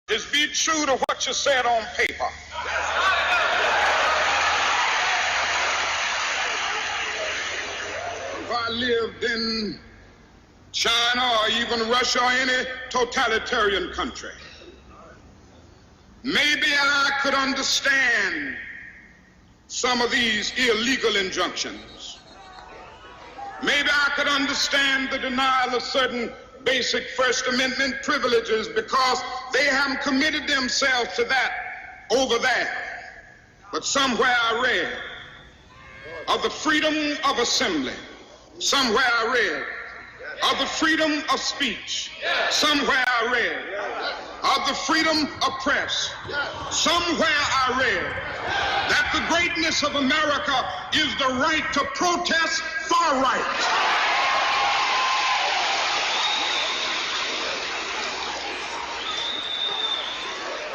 is be true to what you said on paper. If I lived in China or even Russia or any totalitarian country, maybe I could understand some of these illegal injunctions. Maybe I could understand the denial of certain basic First Amendment privileges because they haven't committed themselves to that over there. But somewhere I read of the freedom of assembly. Somewhere I read of the freedom of speech. Somewhere I read of the freedom of press. Somewhere I read that the greatness of America is the right to protest far right.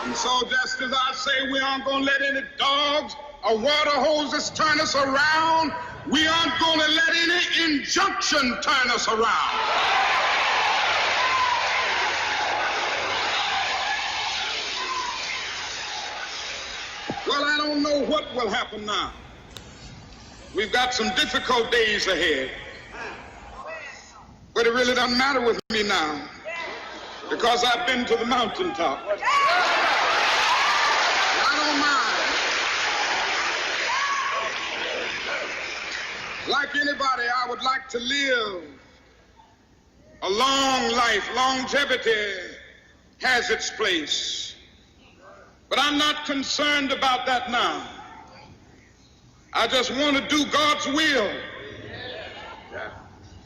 And so just as I say we aren't going to let any dogs or water hoses turn us around, we aren't going to let any injunction turn us around. Well, I don't know what will happen now. We've got some difficult days ahead. But it really doesn't matter with me now because I've been to the mountaintop. I don't mind. Like anybody, I would like to live a long life. Longevity has its place. But I'm not concerned about that now. I just want to do God's will.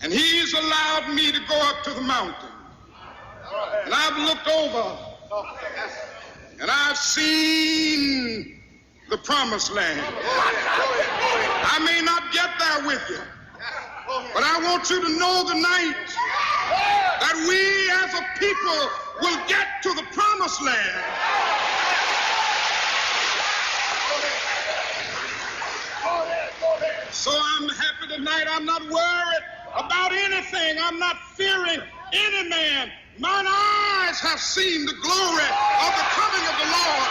And He's allowed me to go up to the mountain. And I've looked over and I've seen the promised land. I may not get there with you, but I want you to know tonight that we as a people will get to the promised land. So I'm happy tonight. I'm not worried about anything. I'm not fearing any man. Mine eyes have seen the glory of the coming of the Lord.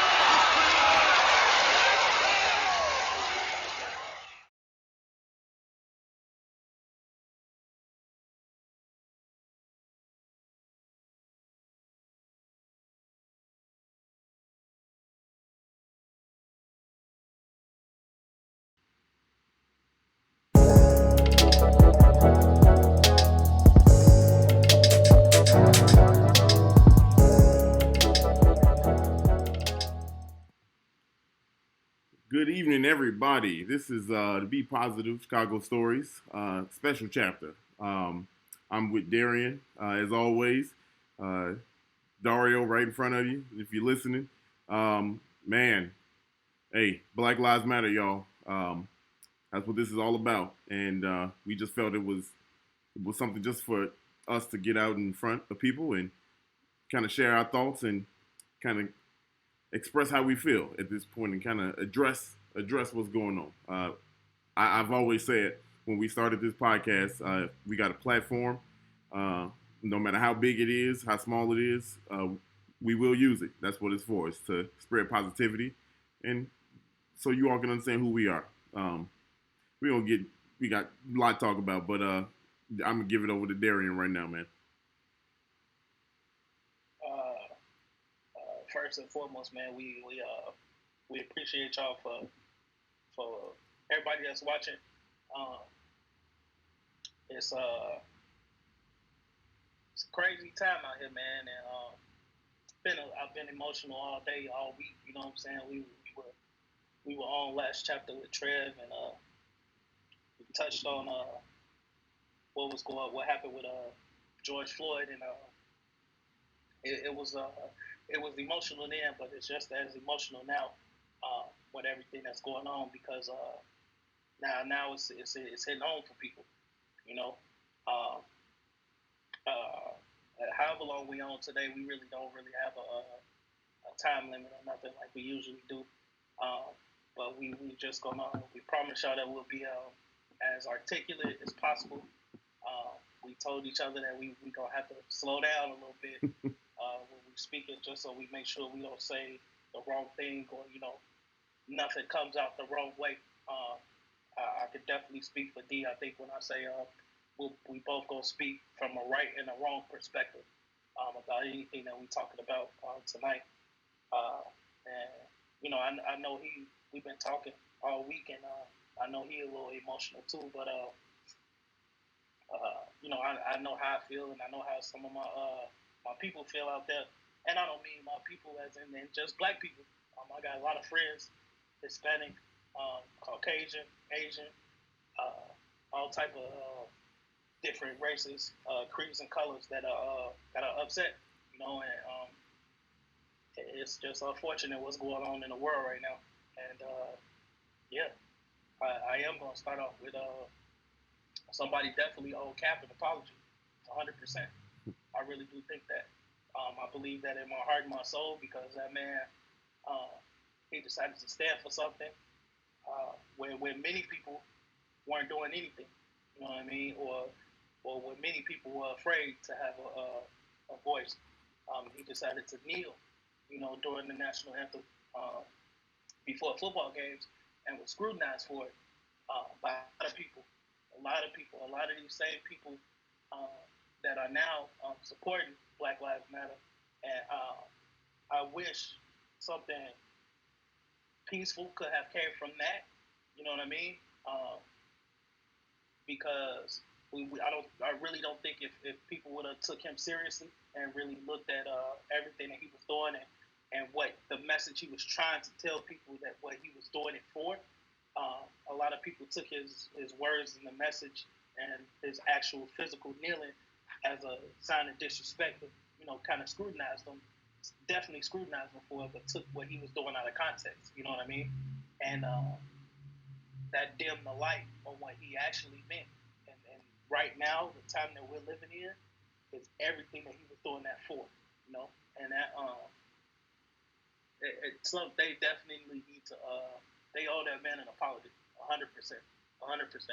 Good evening, everybody. This is the Be Positive Chicago Stories special chapter. I'm with Darian, as always. Dario right in front of you, if you're listening. Man, hey, Black Lives Matter, y'all. That's what this is all about. And we just felt it was something just for us to get out in front of people and kind of share our thoughts and kind of express how we feel at this point and kind of address what's going on. I've always said when we started this podcast, we got a platform. No matter how big it is, how small it is, we will use it. That's what it's for. It's to spread positivity, and so you all can understand who we are. We got a lot to talk about, but I'm gonna give it over to Darian right now, man. First and foremost, man, we appreciate y'all for everybody that's watching. It's a crazy time out here, man, and I've been emotional all day, all week. You know what I'm saying? We were on last chapter with Trev, and we touched on what happened with George Floyd, and it was emotional then, but it's just as emotional now with everything that's going on because now it's hitting home for people, you know. However long we on today, we really don't have a time limit or nothing like we usually do. But we just we promise y'all that we'll be as articulate as possible. We told each other that we gonna have to slow down a little bit when we speaking just so we make sure we don't say the wrong thing or nothing comes out the wrong way. I could definitely speak for D. I think when I say we both gonna speak from a right and a wrong perspective about anything that we talking about tonight. And I know we've been talking all week, and I know he a little emotional too. But I know how I feel, and I know how some of my people feel out there. And I don't mean my people as in just black people. I got a lot of friends, Hispanic, Caucasian, Asian, all type of different races, creeds, and colors that are upset. And it's just unfortunate what's going on in the world right now. And I am gonna start off with somebody definitely owe Cap an apology, 100%. I really do think that. I believe that in my heart and my soul, because that man, he decided to stand for something when many people weren't doing anything. You know what I mean? Or when many people were afraid to have a voice. He decided to kneel, during the national anthem before football games, and was scrutinized for it by a lot of people. A lot of these same people that are now supporting Black Lives Matter. And I wish something peaceful could have came from that. You know what I mean? Because I really don't think if people would have took him seriously and really looked at everything that he was doing and what the message he was trying to tell people, that what he was doing it for, a lot of people took his words and the message and his actual physical kneeling as a sign of disrespect. Kind of scrutinized him, definitely scrutinized him for it, but took what he was doing out of context. You know what I mean? And that dimmed the light on what he actually meant. And right now, the time that we're living in is everything that he was doing that for. And that they definitely need to. They owe that man an apology, 100%, 100%.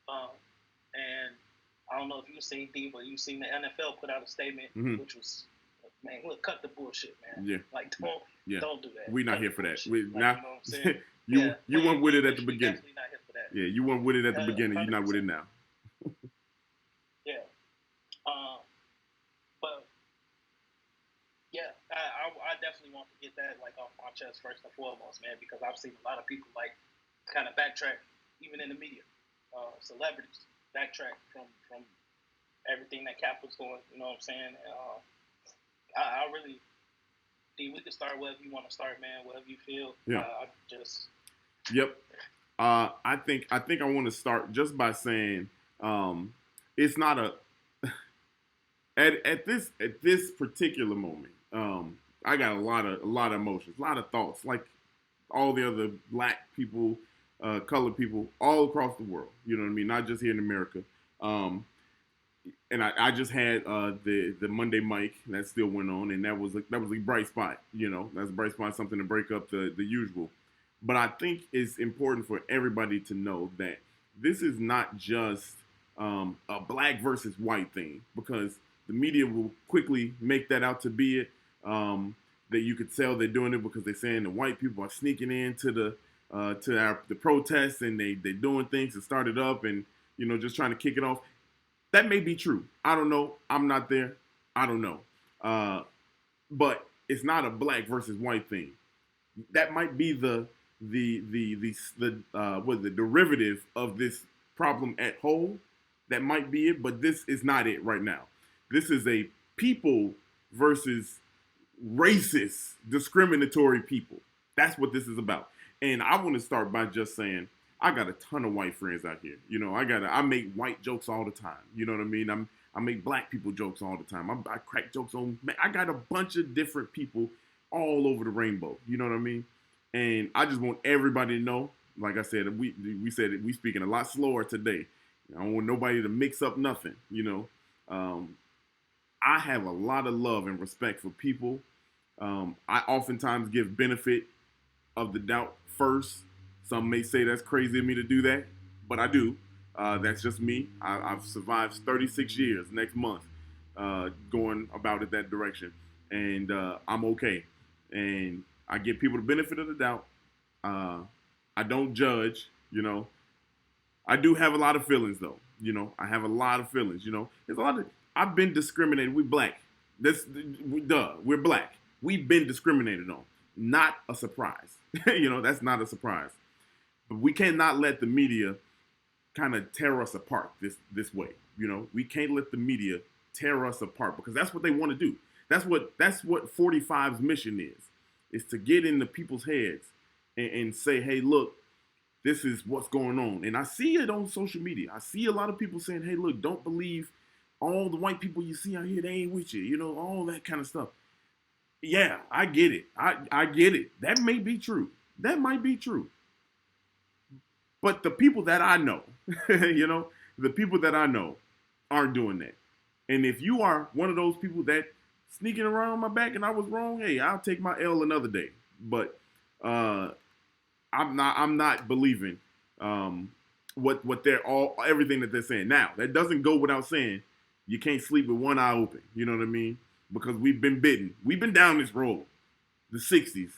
And I don't know if you've seen D, but you've seen the NFL put out a statement, which was, man, look, cut the bullshit, man. Yeah. Like, don't do that. We're not here for that. You know what I'm saying? You weren't with it at the beginning. Definitely not here for that. Yeah, you weren't with it at the beginning. 100%. You're not with it now. Yeah. But yeah, I definitely want to get that off my chest first and foremost, man, because I've seen a lot of people kind of backtrack, even in the media, celebrities backtrack from everything that Cap was doing. You know what I'm saying? I really, D, we can start wherever you want to start, man. Wherever you feel. Yeah. Yep. I think I want to start just by saying it's not a at this particular moment. I got a lot of emotions, a lot of thoughts, like all the other black people, colored people all across the world. You know what I mean? Not just here in America. And I just had the Monday mic that still went on, and that was a bright spot. That's a bright spot, something to break up the usual. But I think it's important for everybody to know that this is not just a black versus white thing, because the media will quickly make that out to be it. That you could tell they're doing it because they're saying the white people are sneaking into the protests, and they're doing things to start it up, and just trying to kick it off. That may be true. I don't know. I'm not there. I don't know. But it's not a black versus white thing. That might be the derivative of this problem at whole. That might be it, but this is not it right now. This is a people versus racist, discriminatory people. That's what this is about. And I want to start by just saying, I got a ton of white friends out here. I make white jokes all the time. You know what I mean? I make black people jokes all the time. I crack jokes on. I got a bunch of different people all over the rainbow. You know what I mean? And I just want everybody to know. Like I said, we said it. We speaking a lot slower today. I don't want nobody to mix up nothing. I have a lot of love and respect for people. I oftentimes give benefit of the doubt first. Some may say that's crazy of me to do that, but I do. That's just me. I've survived 36 years next month going about it that direction. and I'm okay. And I give people the benefit of the doubt. I don't judge. I do have a lot of feelings though. I have a lot of feelings. There's a lot of. I've been discriminated. We black. We're black. We've been discriminated on. Not a surprise. That's not a surprise. But we cannot let the media kind of tear us apart this way. We can't let the media tear us apart because that's what they want to do. That's what 45's mission is to get into people's heads and say, hey, look, this is what's going on. And I see it on social media. I see a lot of people saying, hey, look, don't believe all the white people you see out here, they ain't with you, all that kind of stuff. Yeah, I get it. I get it. That may be true. That might be true. But the people that I know, the people that I know aren't doing that. And if you are one of those people that sneaking around my back and I was wrong, hey, I'll take my L another day. But I'm not believing what everything that they're saying. Now, that doesn't go without saying you can't sleep with one eye open. You know what I mean? Because we've been bitten. We've been down this road. The 60s,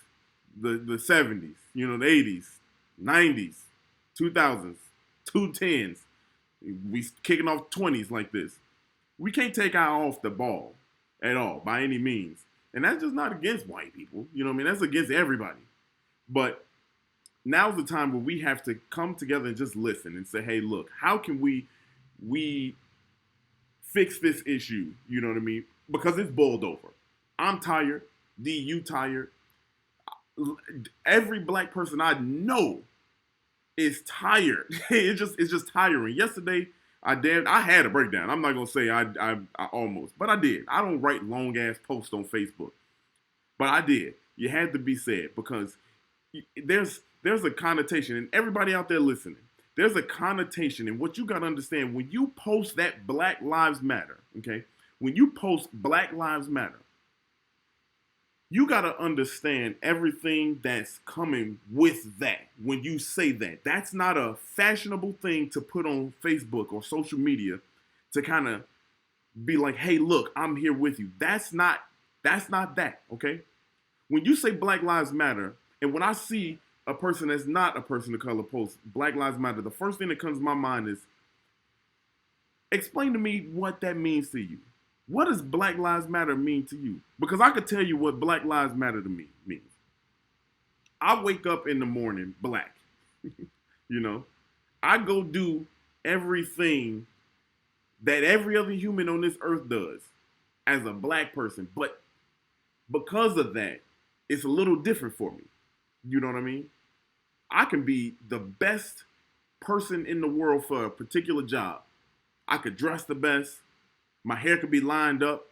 the 70s, the 80s, 90s, 2000s, 2010s. We kicking off 20s like this. We can't take our eye off the ball at all by any means. And that's just not against white people. That's against everybody. But now's the time where we have to come together and just listen and say, hey, look, how can we fix this issue? You know what I mean? Because it's boiled over. I'm tired. D, you tired. Every black person I know is tired. It's just tiring. Yesterday, I had a breakdown. I'm not gonna say I almost, but I did. I don't write long ass posts on Facebook, but I did. You had to be said because there's a connotation, and everybody out there listening, there's a connotation, and what you gotta understand when you post that Black Lives Matter, okay? When you post Black Lives Matter, you got to understand everything that's coming with that. When you say that, that's not a fashionable thing to put on Facebook or social media to kind of be like, hey, look, I'm here with you. That's not that, okay? When you say Black Lives Matter, and when I see a person that's not a person of color post Black Lives Matter, the first thing that comes to my mind is, explain to me what that means to you. What does Black Lives Matter mean to you? Because I could tell you what Black Lives Matter to me means. I wake up in the morning black. I go do everything that every other human on this earth does as a black person. But because of that, it's a little different for me. You know what I mean? I can be the best person in the world for a particular job. I could dress the best. My hair could be lined up.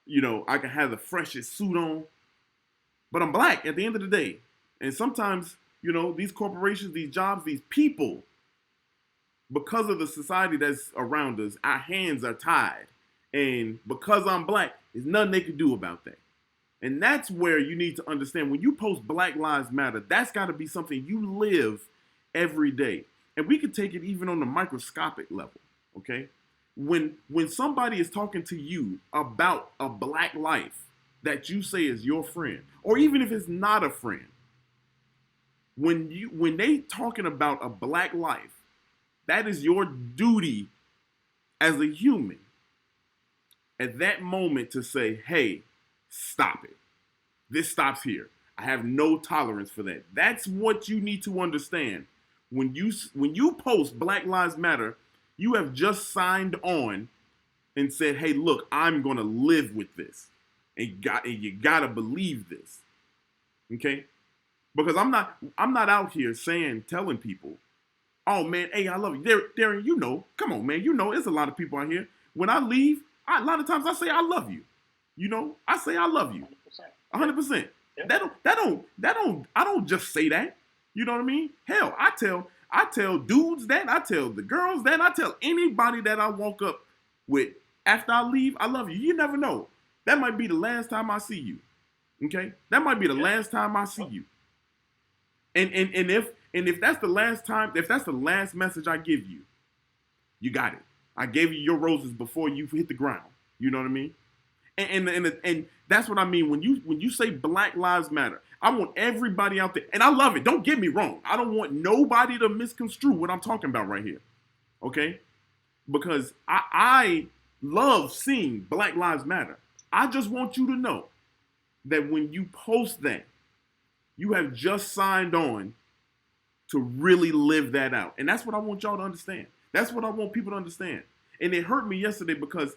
I could have the freshest suit on. But I'm black at the end of the day. And sometimes, these corporations, these jobs, these people, because of the society that's around us, our hands are tied. And because I'm black, there's nothing they can do about that. And that's where you need to understand when you post Black Lives Matter, that's got to be something you live every day. And we can take it even on the microscopic level, okay? When somebody is talking to you about a black life that you say is your friend, or even if it's not a friend, when they talking about a black life, that is your duty as a human at that moment to say, hey, stop it. This stops here. I have no tolerance for that. That's what you need to understand. When you post Black Lives Matter, you have just signed on and said, hey, look, I'm going to live with this. And you got to believe this. Okay? Because I'm not out here telling people, oh, man, hey, I love you. Darren, come on, man. There's a lot of people out here. When I leave, a lot of times I say, I love you. I say, I love you. 100%. Yep. I don't just say that. You know what I mean? Hell, I tell dudes that, I tell the girls that, I tell anybody that I walk up with after I leave, I love you. You never know. That might be the last time I see you. Okay? That might be the last time I see you. And if that's the last time, if that's the last message I give you, you got it. I gave you your roses before you hit the ground. You know what I mean? And that's what I mean when you say Black Lives Matter. I want everybody out there, and I love it. Don't get me wrong. I don't want nobody to misconstrue what I'm talking about right here, okay? Because I love seeing Black Lives Matter. I just want you to know that when you post that, you have just signed on to really live that out. And that's what I want y'all to understand. That's what I want people to understand. And it hurt me yesterday because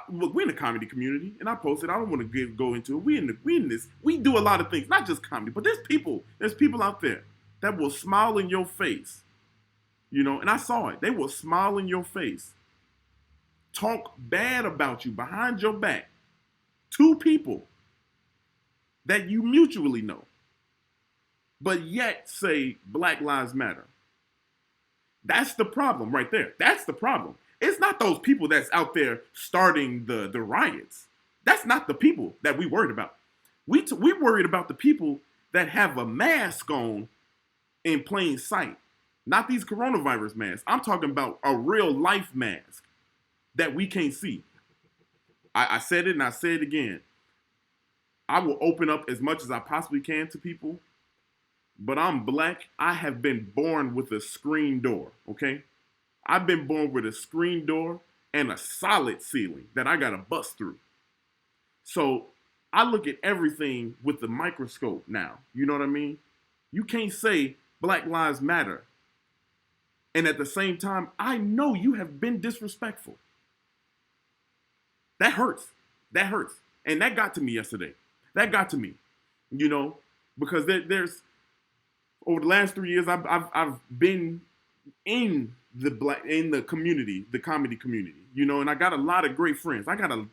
look, we're in the comedy community, and I posted. I don't want to go into it. We in this. We do a lot of things, not just comedy, but there's people out there that will smile in your face, and I saw it. They will smile in your face, talk bad about you behind your back, to people that you mutually know, but yet say Black Lives Matter. That's the problem right there. That's the problem. It's not those people that's out there starting the riots. That's not the people that we worried about. We worried about the people that have a mask on in plain sight. Not these coronavirus masks. I'm talking about a real life mask that we can't see. I said it and I say it again. I will open up as much as I possibly can to people, but I'm Black. I have been born with a screen door, okay? I've been born with a screen door and a solid ceiling that I got to bust through. So I look at everything with the microscope now. You know what I mean? You can't say Black Lives Matter. And at the same time, I know you have been disrespectful. That hurts. That hurts. And that got to me yesterday. That got to me, because there's over the last 3 years, I've been in the community, the comedy community, and I got a lot of great friends. I got a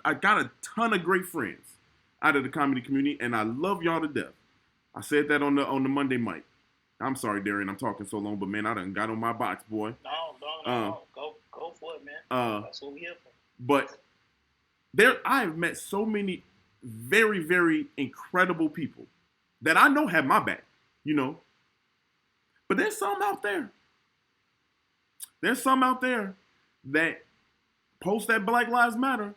ton of great friends out of the comedy community, and I love y'all to death. I said that on the Monday mic. I'm sorry, Darian, I'm talking so long, but man, I done got on my box, boy. No. Go for it, man. That's what we here for. But I have met so many very, very incredible people that I know have my back, But there's some out there. There's some out there that post that Black Lives Matter.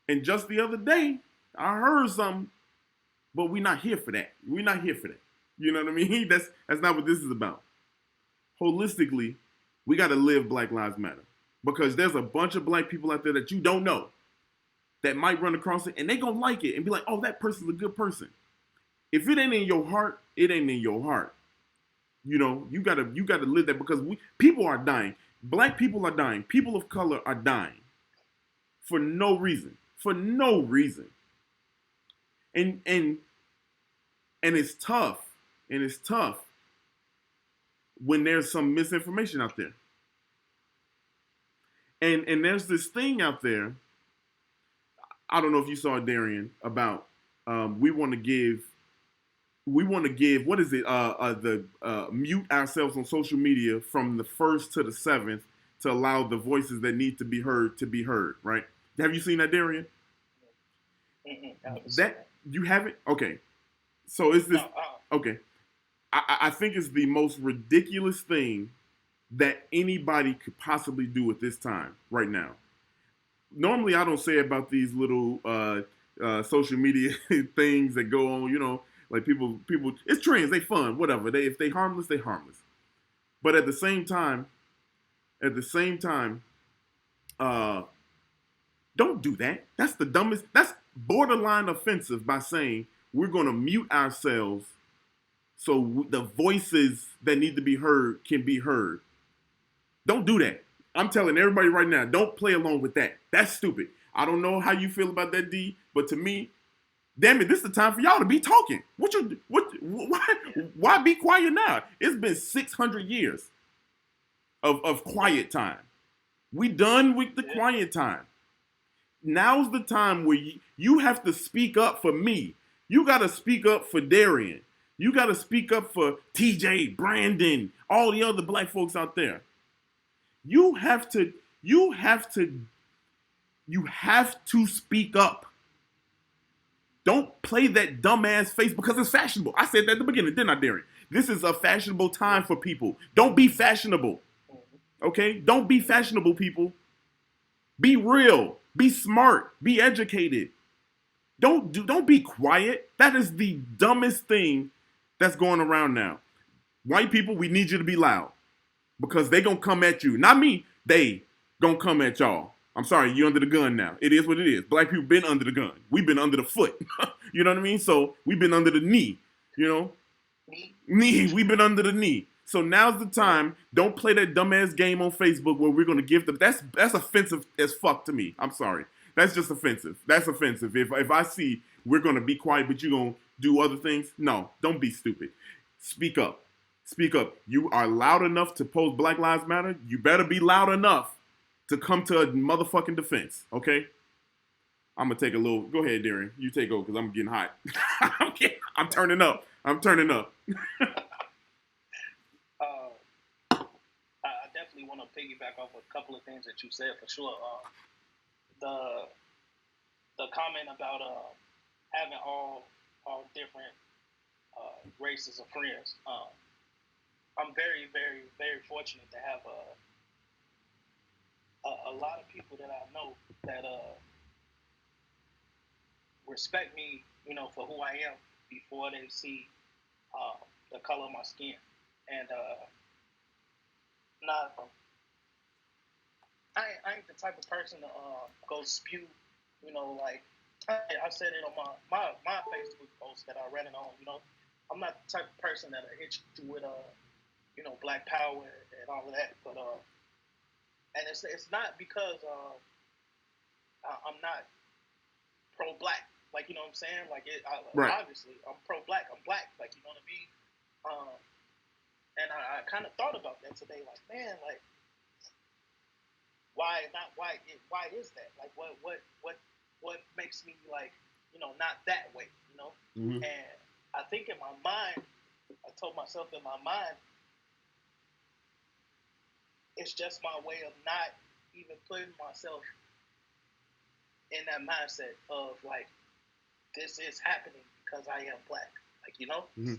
And just the other day, I heard something, but we're not here for that. We're not here for that. You know what I mean? That's not what this is about. Holistically, we got to live Black Lives Matter. Because there's a bunch of Black people out there that you don't know that might run across it, and they going to like it and be like, oh, that person's a good person. If it ain't in your heart, it ain't in your heart. You gotta live that, because people are dying. Black people are dying. People of color are dying for no reason. For no reason. And it's tough. And it's tough when there's some misinformation out there. And there's this thing out there. I don't know if you saw it, Darian, about we want to give, what is it? Mute ourselves on social media from the 1st to the 7th to allow the voices that need to be heard, right? Have you seen that, Darian? That you haven't? Okay. So is this okay? I think it's the most ridiculous thing that anybody could possibly do at this time right now. Normally, I don't say about these little social media things that go on, like people, it's trends, they fun, whatever. If they harmless, they harmless. But at the same time, don't do that. That's the dumbest, that's borderline offensive by saying we're going to mute ourselves so the voices that need to be heard can be heard. Don't do that. I'm telling everybody right now, don't play along with that. That's stupid. I don't know how you feel about that, D, but to me, damn it, this is the time for y'all to be talking. Why be quiet now? It's been 600 years of quiet time. We done with the quiet time. Now's the time where you have to speak up for me. You got to speak up for Darian. You got to speak up for TJ, Brandon, all the other Black folks out there. You have to speak up. Don't play that dumbass face because it's fashionable. I said that at the beginning, didn't I, Darian? This is a fashionable time for people. Don't be fashionable. Okay? Don't be fashionable, people. Be real. Be smart. Be educated. Don't be quiet. That is the dumbest thing that's going around now. White people, we need you to be loud because they gonna come at you. Not me. They gonna come at y'all. I'm sorry, you under the gun now. It is what it is. Black people been under the gun. We've been under the foot. You know what I mean? So we've been under the knee. You know, knee. We've been under the knee. So now's the time. Don't play that dumbass game on Facebook where we're gonna give them. That's offensive as fuck to me. I'm sorry. That's just offensive. That's offensive. If I see we're gonna be quiet, but you gonna do other things, no, don't be stupid. Speak up. Speak up. You are loud enough to post Black Lives Matter. You better be loud enough to come to a motherfucking defense. Okay. I'm gonna take a little. Go ahead, Darren. You take over because I'm getting hot. I'm turning up. I'm turning up. I definitely want to piggyback off a couple of things that you said for sure. The comment about having all different races of friends. I'm very, very, very fortunate to have a lot of people that I know that respect me, for who I am before they see the color of my skin. And I ain't the type of person to go spew, like I said it on my Facebook post that I ran it on. I'm not the type of person that'll hit you with Black Power and all of that. But and it's not because I'm not pro-Black. Like, you know what I'm saying? Like, Right. Obviously, I'm pro-Black. I'm Black. Like, you know what I mean? And I kind of thought about that today. Like, man, like, why not? Why is that? Like, what makes me like, not that way? Mm-hmm. And I think in my mind, I told myself in my mind, it's just my way of not even putting myself in that mindset of like, this is happening because I am Black. Like, Mm-hmm.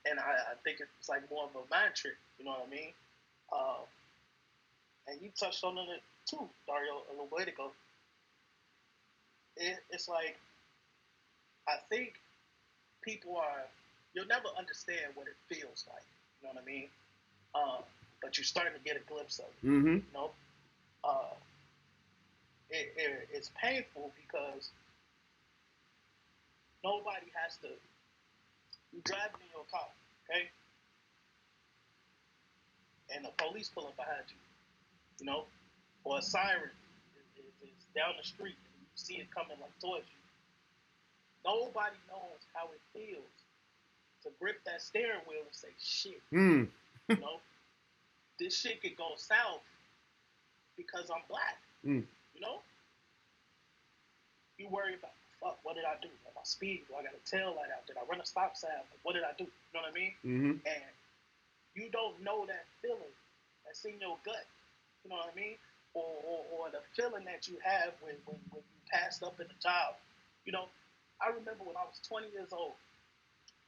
And I think it's like more of a mind trick. You know what I mean? And you touched on it too, Dario, a little bit ago. It's like, I think you'll never understand what it feels like. You know what I mean? But you're starting to get a glimpse of it. Mm-hmm. It's painful because nobody has to. You driving in your car, okay? And the police pull up behind you, or a siren is down the street and you see it coming like towards you. Nobody knows how it feels to grip that steering wheel and say, shit, this shit could go south because I'm Black, You worry about, fuck, what did I do? Am I speed? Do I got a tail light out? Did I run a stop sign? What did I do? You know what I mean? Mm-hmm. And you don't know that feeling that's in your gut. You know what I mean? Or the feeling that you have when you passed up in a job. I remember when I was 20 years old,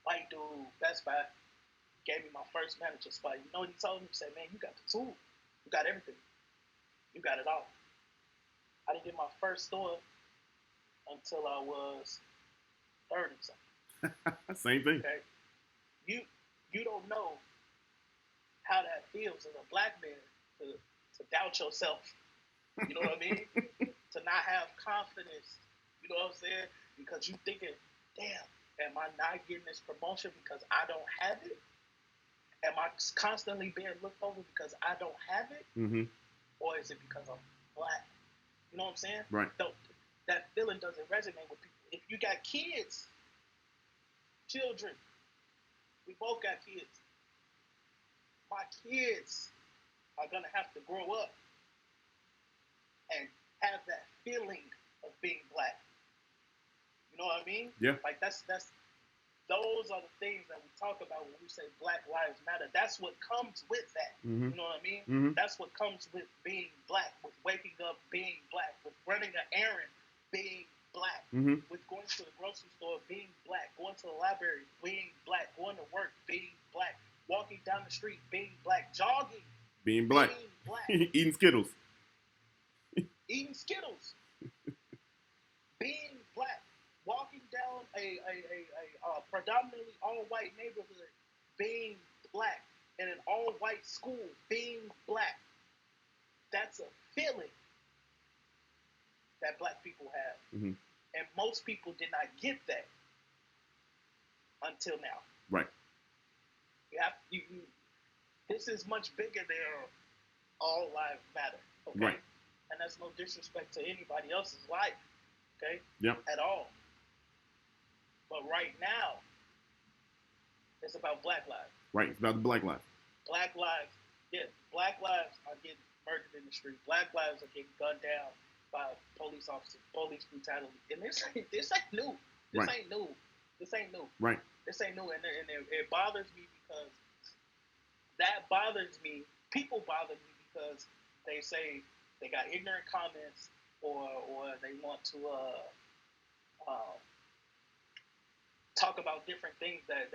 white dude, Best Buy, gave me my first manager spot. You know what he told me? He said, man, you got the tool. You got everything. You got it all. I didn't get my first store until I was 30 something. Same thing. Okay? You don't know how that feels as a Black man to doubt yourself. You know what I mean? To not have confidence. You know what I'm saying? Because you thinking, damn, am I not getting this promotion because I don't have it? Am I constantly being looked over because I don't have it? Mm-hmm. Or is it because I'm Black? You know what I'm saying? Right. That feeling doesn't resonate with people. If you got kids, children, we both got kids. My kids are going to have to grow up and have that feeling of being Black. You know what I mean? Yeah. Like those are the things that we talk about when we say Black Lives Matter. That's what comes with that. Mm-hmm. You know what I mean? Mm-hmm. That's what comes with being Black, with waking up being Black, with running an errand being Black, Mm-hmm. with going to the grocery store being Black, going to the library being Black, going to work being Black, walking down the street being Black, jogging Being Black. being Black. Eating Skittles. eating Skittles, being black, walking down a predominantly all-white neighborhood, being black, in an all-white school, being black. That's a feeling that black people have. Mm-hmm. And most people did not get that until now. Right. This is much bigger than all lives matter. Okay? Right. And that's no disrespect to anybody else's life. Okay? Yep. At all. But right now, it's about black lives. Right. It's about the black lives. Black lives are getting murdered in the street. Black lives are getting gunned down by police officers, police brutality. And this ain't new. This Right. ain't new. This ain't new. Right. This ain't new. And it bothers me because that bothers me. People bother me because they say they got ignorant comments or they want to talk about different things that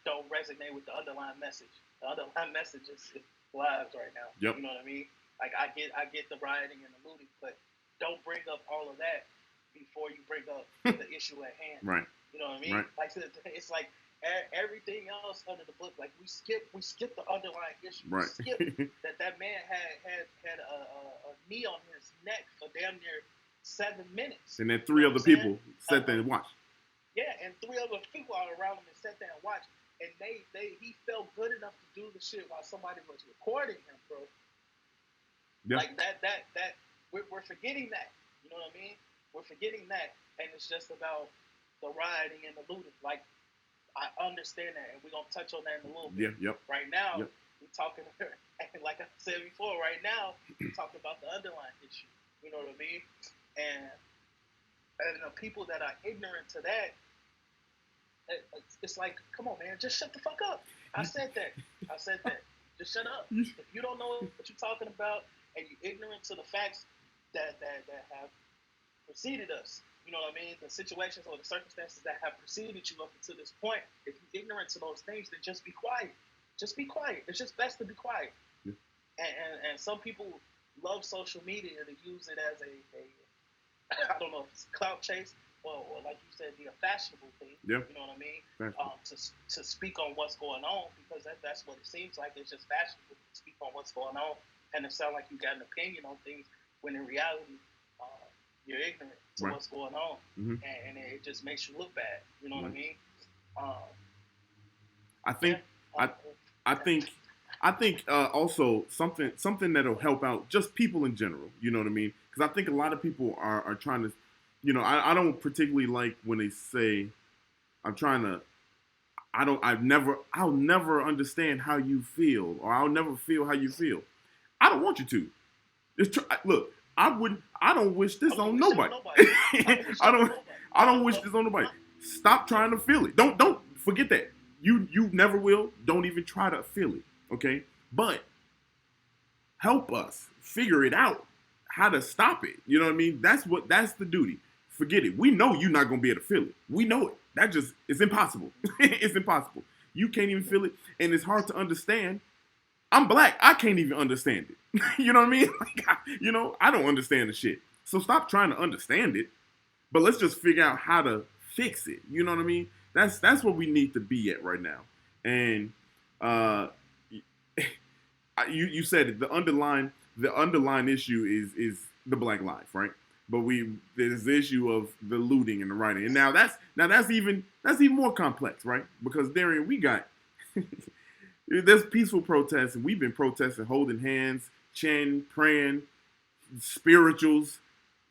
don't resonate with the underlying message. The underlying message is lives right now. Yep. You know what I mean? Like I get the rioting and the looting, but don't bring up all of that before you bring up the issue at hand. Right. You know what I mean? Right. Like it's like everything else under the book. Like we skip the underlying issue. Right. We skip that man had a knee on his neck for damn near 7 minutes. And then 3 other people sat there and watched. Yeah, and 3 other people are around him and sat there and watched. And he felt good enough to do the shit while somebody was recording him, bro. Yeah. Like that we're forgetting that. You know what I mean? We're forgetting that, and it's just about the rioting and the looting. Like I understand that, and we're gonna touch on that in a little bit. Yeah. Yep. Right now, Yep. we're talking, like I said before. Right now, we're talking about the underlying issue. You know what I mean? And the people that are ignorant to that, it's like, come on, man, just shut the fuck up. I said that. Just shut up. If you don't know what you're talking about and you're ignorant to the facts that have preceded us, you know what I mean? The situations or the circumstances that have preceded you up to this point, if you're ignorant to those things, then just be quiet. Just be quiet. It's just best to be quiet. Yeah. And some people love social media to use it as a I don't know if it's clout chase or like you said, be a fashionable thing. Yeah. You know what I mean? Fashionable. To speak on what's going on, because that's what it seems like. It's just fashionable to speak on what's going on and it sound like you got an opinion on things when in reality you're ignorant to Right. what's going on. Mm-hmm. And it just makes you look bad. You know what I mean? I think also something that'll help out just people in general. You know what I mean? Because I think a lot of people are trying to, you know, I don't particularly like when they say, I'll never understand how you feel, or I'll never feel how you feel. I don't want you to. Look, I don't wish this on nobody. I don't wish this on nobody. Stop trying to feel it. Don't forget that. You never will. Don't even try to feel it. Okay? But help us figure it out. How to stop it. You know what I mean? That's the duty. Forget it. We know you're not gonna be able to feel it. We know it. It's impossible. It's impossible. You can't even feel it, and it's hard to understand. I'm black. I can't even understand it. You know what I mean? Like, I don't understand the shit. So stop trying to understand it. But let's just figure out how to fix it. You know what I mean? That's where we need to be at right now. And you said it. The underlying issue is the black life, right? But there's the issue of the looting and the rioting. And now that's even more complex, right? Because Darian, we got there's peaceful protests, and we've been protesting, holding hands, chanting, praying, spirituals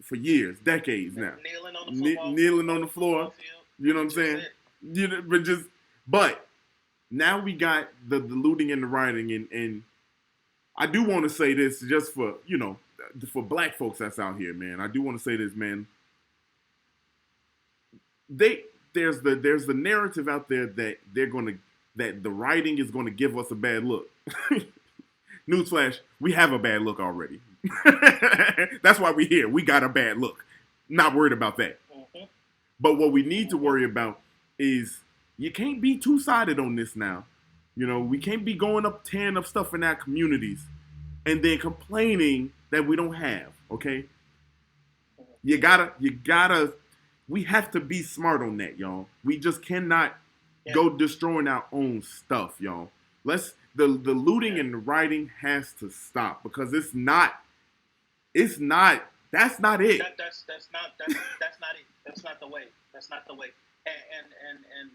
for years, decades now. Kneeling on the floor. You know what I'm saying? But now we got the looting and the rioting, and I do want to say this just for for black folks that's out here, man. I do want to say this, man. There's the narrative out there that that the rioting is gonna give us a bad look. Newsflash, we have a bad look already. That's why we're here. We got a bad look. Not worried about that. Mm-hmm. But what we need to worry about is you can't be two-sided on this now. We can't be going up, tearing up stuff in our communities and then complaining that we don't have, Okay, you gotta. We have to be smart on that, y'all. We just cannot Yeah. go destroying our own stuff, y'all. The looting Yeah. and the rioting has to stop because it's not that's not it. That's not it. That's not the way. That's not the way. And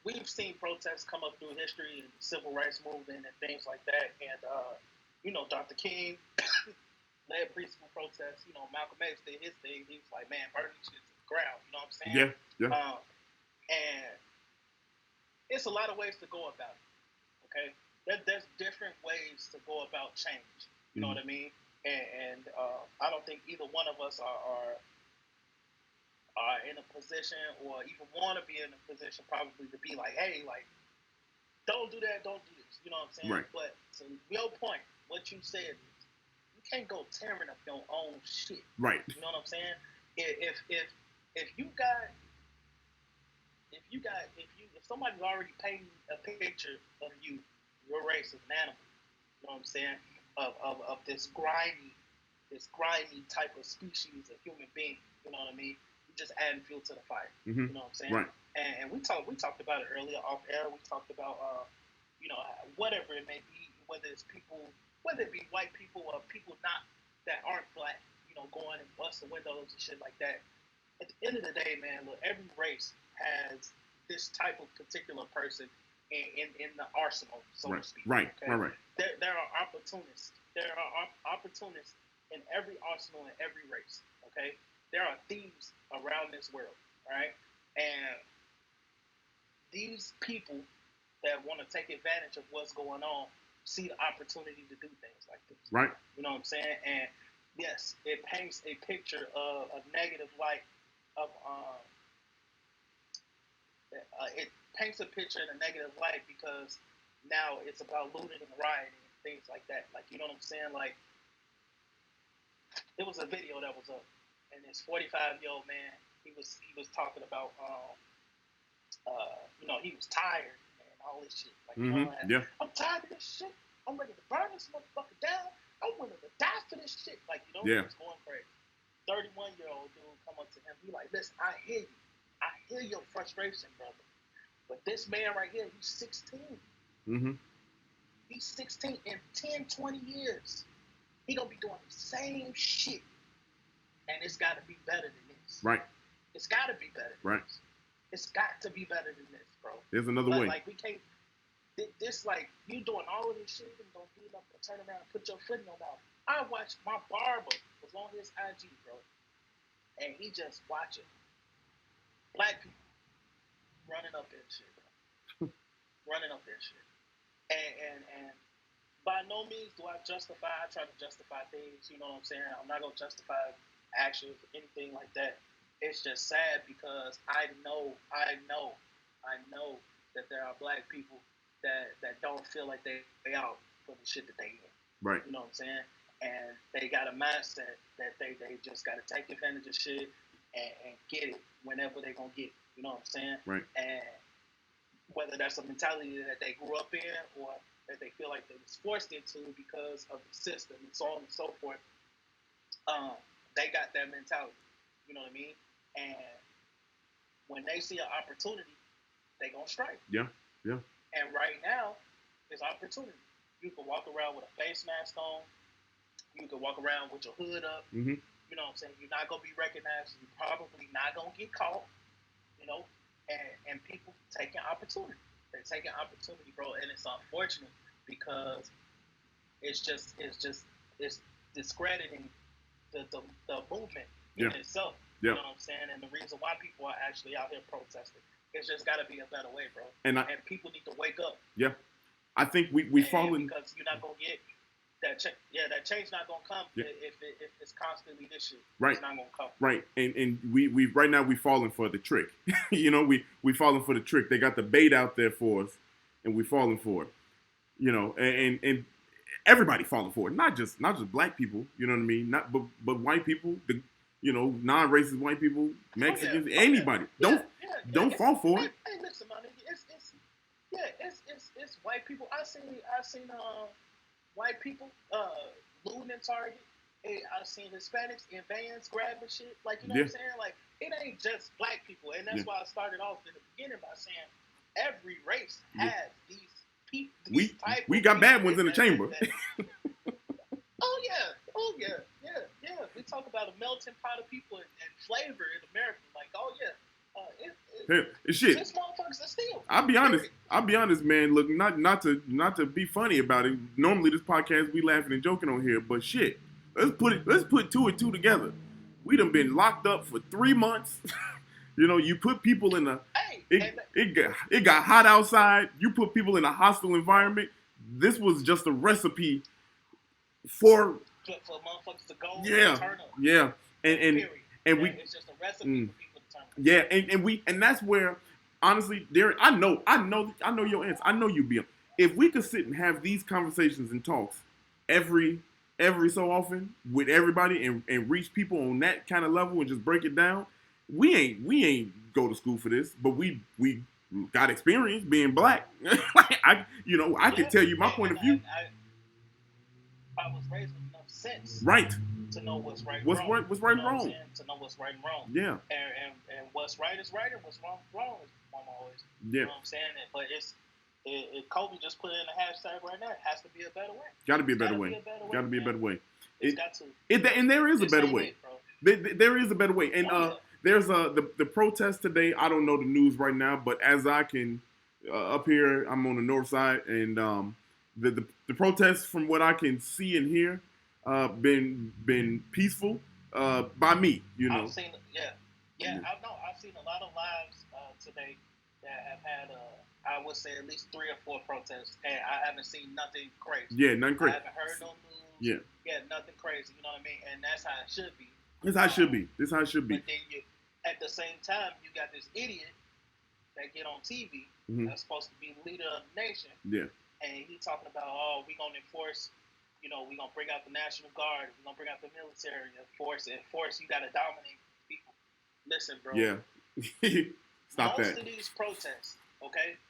we've seen protests come up through history and civil rights movement and things like that. And Dr. King led peaceful protests. Malcolm X did his thing. He was like, man, burn these shit to the ground. You know what I'm saying? Yeah. And it's a lot of ways to go about it. Okay, there's different ways to go about change. You know what I mean? And I don't think either one of us are in a position or even want to be in a position probably to be like, hey, like, don't do that, don't do this. You know what I'm saying? Right. But to your point, what you said is you can't go tearing up your own shit. Right. You know what I'm saying? If somebody's already painting a picture of you, your race as an animal, you know what I'm saying? Of this grimy type of species of human being, you know what I mean? You just adding fuel to the fire. Mm-hmm. You know what I'm saying? Right. And we talked about it earlier off air. We talked about whatever it may be, whether it be white people or people that aren't black, going and busting windows and shit like that. At the end of the day, man, look, every race has this type of particular person in the arsenal, so to speak. Right. Okay? Right. There are opportunists. There are opportunists in every arsenal in every race. Okay, there are thieves around this world. Right, and these people that want to take advantage of what's going on see the opportunity to do things like this. Right. You know what I'm saying? And yes, it paints a picture of a negative light of it paints a picture in a negative light because now it's about looting and rioting and things like that. Like, you know what I'm saying? Like, it was a video that was up, and this 45-year-old man, he was talking about, he was tired and all this shit. Like, I'm tired of this shit. I'm ready to burn this motherfucker down. I'm willing to die for this shit. Like, he was going crazy. 31-year-old dude come up to him. He like, listen, I hear you. I hear your frustration, brother. But this man right here, he's 16. Mm-hmm. He's 16. In 10, 20 years, he gonna be doing the same shit. And it's got to be better than this. Right. It's got to be better than this. It's got to be better than this, bro. There's another way. Like, we can't... This, like, you doing all of this shit, and don't get up and turn around and put your foot in your mouth. I watched my barber was on his IG, bro. And he just watching black people running up that shit, bro. Running up that shit. And by no means do I try to justify things, you know what I'm saying? I'm not going to justify actions or anything like that. It's just sad because I know that there are black people that don't feel like they out for the shit that they in. Right. You know what I'm saying? And they got a mindset that they just got to take advantage of shit and get it whenever they're going to get it. You know what I'm saying? Right. And whether that's a mentality that they grew up in or that they feel like they was forced into because of the system and so on and so forth, they got that mentality. You know what I mean? And when they see an opportunity, they going to strike. Yeah. And right now, there's opportunity. You can walk around with a face mask on. You can walk around with your hood up. Mm-hmm. You know what I'm saying? You're not going to be recognized. You're probably not going to get caught. And people taking opportunity. They're taking opportunity, bro. And it's unfortunate because it's discrediting the movement in itself. You know what I'm saying? And the reason why people are actually out here protesting. It's just got to be a better way, bro. And people need to wake up. Yeah. I think we've fallen... Because you're not going to get that change. Yeah, that change not going to come if it's constantly this shit. Right. It's not going to come. Right. And we right now we've fallen for the trick. we fallen for the trick. They got the bait out there for us, and we've fallen for it. And everybody falling for it. Not just black people, you know what I mean? But white people, non-racist white people, Mexicans, anybody. Don't fall for it. Hey, listen, my nigga, it's white people. I seen white people looting in Target. Hey, I've seen Hispanics in vans grabbing shit. Like, you know what I'm saying? Like, it ain't just black people. And that's why I started off in the beginning by saying every race has these people. We got bad ones in the chamber. Oh yeah. We talk about a melting pot of people and flavor in America. Like, oh yeah, shit. This motherfuckers are still. I'll be honest, man. Look, not to be funny about it. Normally, this podcast we laughing and joking on here, but shit, let's put two and two together. We done been locked up for 3 months. You know, you put people in it got hot outside. You put people in a hostile environment. This was just a recipe for motherfuckers to go and turn up. Yeah. And it's just a recipe for people to turn up. Yeah, and that's where, honestly, Derek, I know your answer. I know you, BM. If we could sit and have these conversations and talks every so often with everybody and reach people on that kind of level and just break it down, we ain't go to school for this, but we got experience being black. I can tell you my point of view. I was raised with enough sense, right, to know what's right, wrong. What's right and wrong. To know what's right and wrong. Yeah. And what's right is right, and what's wrong is wrong. Is always. Yeah. You know what I'm saying? But Kobe just put in a hashtag right now. It has to be a better way. Got to be a better way. Got to be a better way. It's got to. And there is a better way. There is a better way. And there's the protest today. I don't know the news right now, but as I can up here, I'm on the north side, and the protests, from what I can see and hear, been peaceful by me. You know. I've seen I've seen a lot of lives today that have had I would say at least 3 or 4 protests, and I haven't seen nothing crazy. Yeah, nothing crazy. I haven't heard no news. Yeah, nothing crazy. You know what I mean? And that's how it should be. That's how it should be. But then at the same time, you got this idiot that get on TV that's supposed to be the leader of the nation. Yeah. And he talking about, oh, we're going to enforce, we're going to bring out the National Guard. We're going to bring out the military. Enforce, you got to dominate people. Listen, bro. Yeah. Stop that. Most of these protests, okay?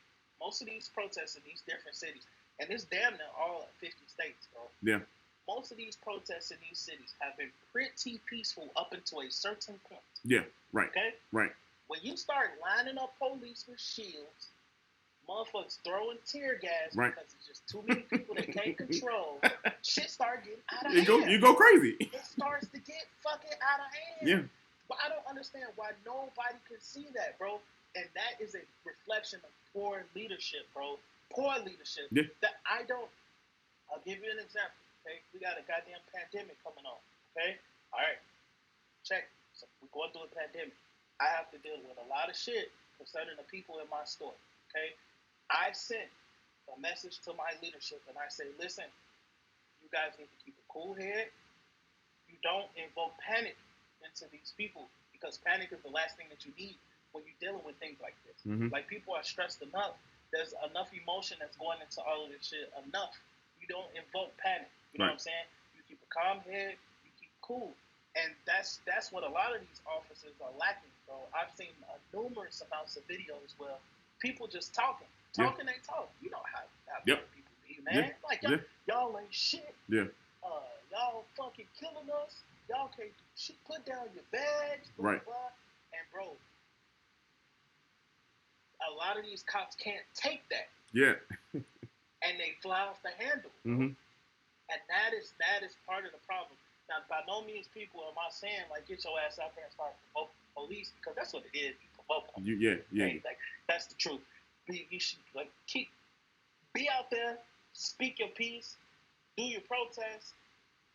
Most of these protests in these different cities, and it's damn near all 50 states, bro. Yeah. Most of these protests in these cities have been pretty peaceful up until a certain point. Yeah, right. Okay? Right. When you start lining up police with shields, motherfuckers throwing tear gas because it's just too many people that can't control, shit start getting out of hand. You go crazy. It starts to get fucking out of hand. Yeah. But I don't understand why nobody can see that, bro. And that is a reflection of poor leadership, bro. Poor leadership. Yeah. I'll give you an example, okay? We got a goddamn pandemic coming on, okay? All right. Check. So we're going through a pandemic. I have to deal with a lot of shit concerning the people in my store, okay? I sent a message to my leadership, and I say, listen, you guys need to keep a cool head. You don't invoke panic into these people, because panic is the last thing that you need when you're dealing with things like this. Like, people are stressed enough. There's enough emotion that's going into all of this shit. Enough. You don't invoke panic. You know what I'm saying? You keep a calm head. You keep cool. And that's what a lot of these officers are lacking, bro. I've seen numerous amounts of videos where people just talking they talk. You know how people be, man. Like, y'all ain't shit. Yeah. Y'all fucking killing us. Y'all can't do shit. Put down your bags. Right. Blah. And, bro, a lot of these cops can't take that. Yeah. And they fly off the handle. And that is part of the problem. Now, by no means, people, am I saying, like, get your ass out there and start provoking police, because that's what it is. You provoke them. Yeah. Okay? Like, that's the truth. You should, like, be out there, speak your piece, do your protest,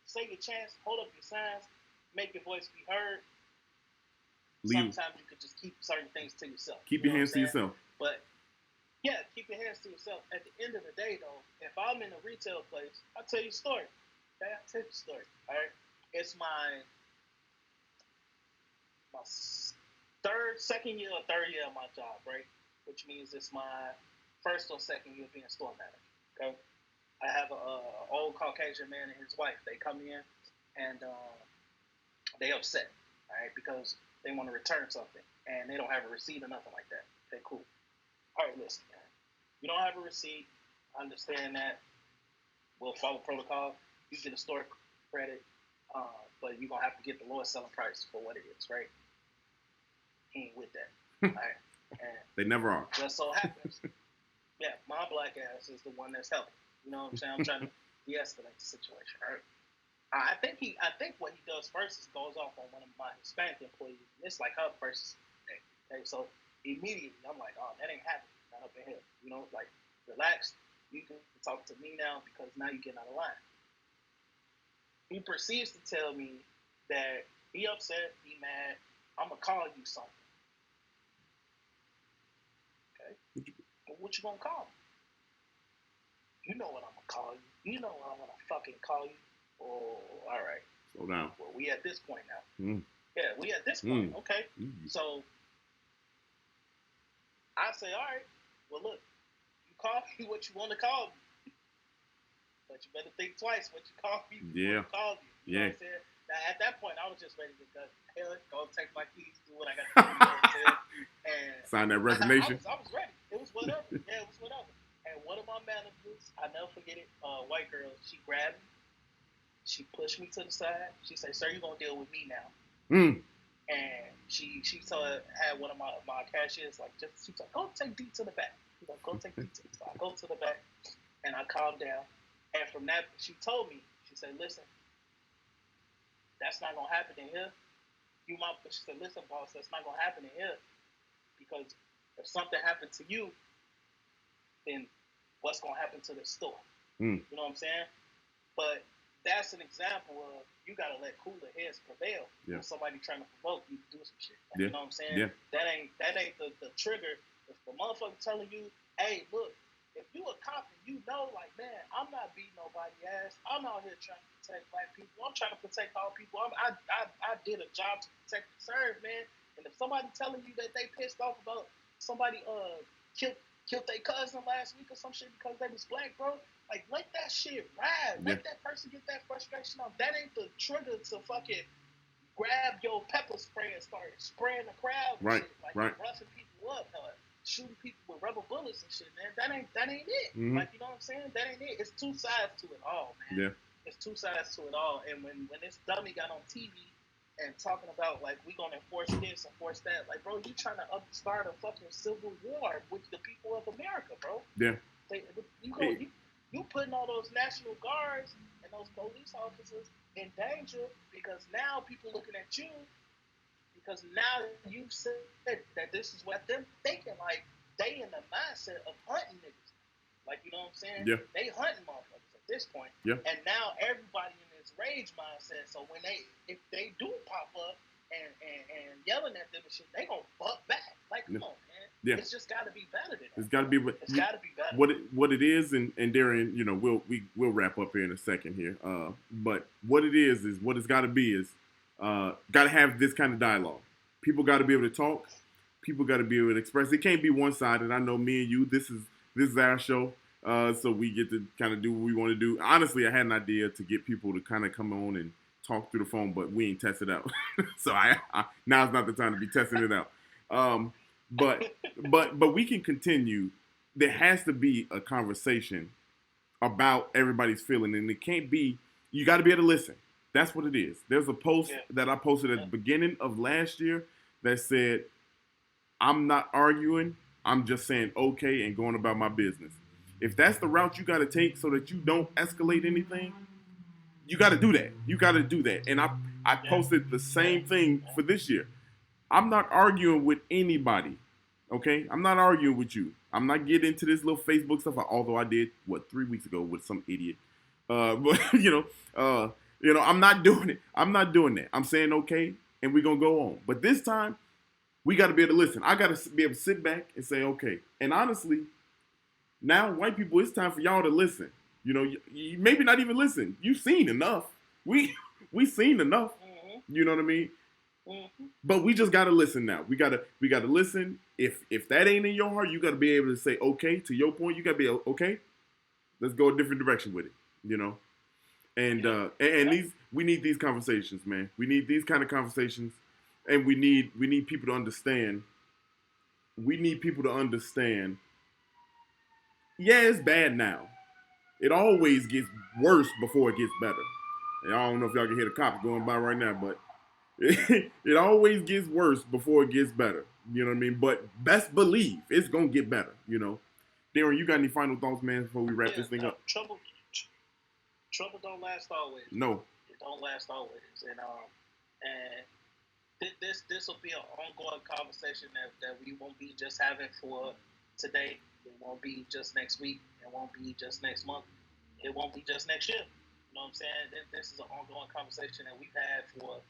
say your chants, hold up your signs, make your voice be heard. Sometimes you could just keep certain things to yourself. Keep your hands to yourself. But, yeah, keep your hands to yourself. At the end of the day, though, if I'm in a retail place, I'll tell you a story. Okay? I'll tell you a story. All right? It's my second year or third year of my job, right? Which means it's my first or second year being store manager, okay? I have an old Caucasian man and his wife. They come in, and they upset, all right, because they want to return something, and they don't have a receipt or nothing like that. Okay, cool. All right, listen, man. You don't have a receipt. I understand that. We'll follow protocol. You get a store credit, but you're gonna have to get the lowest selling price for what it is, right? He ain't with that. Right? And They never are. just so happens, yeah, my black ass is the one that's helping. You know what I'm saying? I'm trying to de-escalate the situation, right? I think what he does first is goes off on one of my Hispanic employees. And it's like her first day. Okay, so immediately I'm like, oh, that ain't happening. Not up in here. You know, like, relax. You can talk to me now because now you're getting out of line. He proceeds to tell me that he upset, he mad. I'm gonna call you something. Okay, but what you gonna call me? You know what I'm gonna call you. You know what I'm gonna fucking call you. Oh, all right. Slow down. Well, we at this point now. Mm. Yeah, we at this point. Okay. Mm. So I say, all right. Well, look, you call me what you want to call me, but you better think twice what you call me. Yeah. Call me. You know what I'm saying? Now, at that point, I was just ready to go take my keys, do what I got to do. You know what I'm saying? And sign that resignation. I was ready. It was whatever. Yeah, it was whatever. And one of my managers, I never forget it, white girl, she grabbed me. She pushed me to the side. She said, "Sir, you're gonna deal with me now." Mm. And she had one of my cashiers she's like, "Go take D to the back." She's like, "Go take D to the back." I go to the back, and I calm down. And from that, she told me, she said, "Listen, that's not gonna happen in here. She said, listen, boss, that's not gonna happen in here because if something happened to you, then what's gonna happen to the store?" Mm. You know what I'm saying? But that's an example of you gotta let cooler heads prevail. Yeah. When somebody trying to provoke you to do some shit. Like, Yeah. You know what I'm saying? Yeah. That ain't the trigger. If the motherfucker telling you, hey, look, if you a cop and you know, like, man, I'm not beating nobody ass. I'm out here trying to protect black people. I'm trying to protect all people. I did a job to protect and serve, man. And if somebody telling you that they pissed off about somebody killed their cousin last week or some shit because they was black, bro, like, let that shit ride. Let that person get that frustration off. That ain't the trigger to fucking grab your pepper spray and start spraying the crowd and Right, shit. Like, right. roughing people up, shooting people with rubber bullets and shit, man. That ain't it. Mm-hmm. Like, you know what I'm saying? That ain't it. It's two sides to it all, man. Yeah. It's two sides to it all. And when this dummy got on TV and talking about, like, we gonna enforce this, enforce that, like, bro, you trying to start a fucking civil war with the people of America, bro. Yeah. You putting all those National Guards and those police officers in danger because now people looking at you because now you said that this is what them thinking, like, they in the mindset of hunting niggas. Like, you know what I'm saying? Yeah. They hunting motherfuckers at this point. Yeah. And now everybody in this rage mindset, so if they do pop up and yelling at them and shit, they gonna buck back. Like, come on, man. Yeah. It's just gotta be better than that. It's gotta be. It's gotta be better. What it is, and Darian, you know, we'll wrap up here in a second here. But what it is what it's got to be is got to have this kind of dialogue. People got to be able to talk. People got to be able to express. It can't be one sided. I know me and you. This is our show, so we get to kind of do what we want to do. Honestly, I had an idea to get people to kind of come on and talk through the phone, but we ain't tested out. So now's not the time to be testing it out. But we can continue. There has to be a conversation about everybody's feeling, and it can't be. You got to be able to listen. That's what it is. There's a post that I posted at the beginning of last year that said, "I'm not arguing. I'm just saying okay and going about my business." If that's the route you got to take so that you don't escalate anything, you got to do that. You got to do that. And I posted the same thing for this year. I'm not arguing with anybody, okay? I'm not arguing with you. I'm not getting into this little Facebook stuff, although I did, 3 weeks ago with some idiot. But, I'm not doing it. I'm not doing that. I'm saying okay, and we're going to go on. But this time, we got to be able to listen. I got to be able to sit back and say okay. And honestly, now, white people, it's time for y'all to listen. You know, you maybe not even listen. You've seen enough. We seen enough. Mm-hmm. You know what I mean? Mm-hmm. But we just gotta listen now. We gotta listen. If that ain't in your heart, you gotta be able to say okay. To your point, you gotta be okay. Let's go a different direction with it. You know, and we need these conversations, man. We need these kind of conversations, and we need people to understand. We need people to understand. Yeah, it's bad now. It always gets worse before it gets better. And I don't know if y'all can hear the cops going by right now, but it always gets worse before it gets better. You know what I mean? But best believe it's gonna get better. You know, Darren, you got any final thoughts, man, before we wrap Yeah, this thing up? trouble don't last always. No. It don't last always, and this will be an ongoing conversation that we won't be just having for today. It won't be just next week. It won't be just next month. It won't be just next year. You know what I'm saying? This is an ongoing conversation that we've had for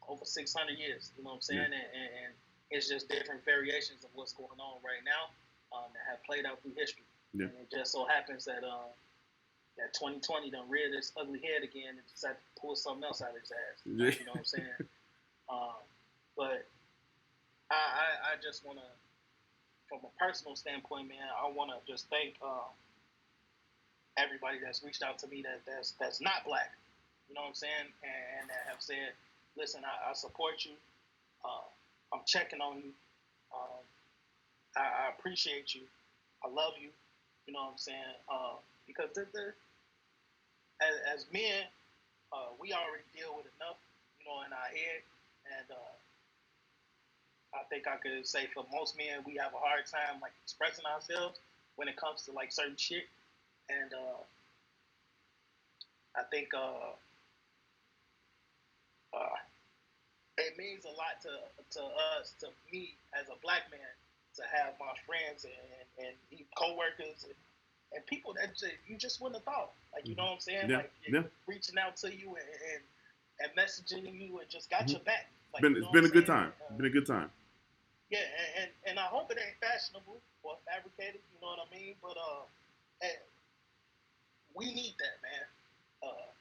over 600 years. You know what I'm saying? Yeah. And it's just different variations of what's going on right now that have played out through history. Yeah. And it just so happens that that 2020 done reared its ugly head again and decided to pull something else out of his ass. Yeah. You know what I'm saying? But I just want to, from a personal standpoint, man, I want to just thank everybody that's reached out to me that's not black. You know what I'm saying? And that have said, listen, I support you. I'm checking on you. I appreciate you. I love you. You know what I'm saying? Because as men, we already deal with enough, you know, in our head. And I think I could say for most men, we have a hard time like expressing ourselves when it comes to like certain shit. And I think it means a lot to us, to me as a black man, to have my friends and coworkers and people that you just wouldn't have thought. Like, you know what I'm saying? Yeah. Like reaching out to you and messaging you and just got your back. Like, It's been a good time. Been a good time. Yeah, and I hope it ain't fashionable or fabricated. You know what I mean? But we need that, man.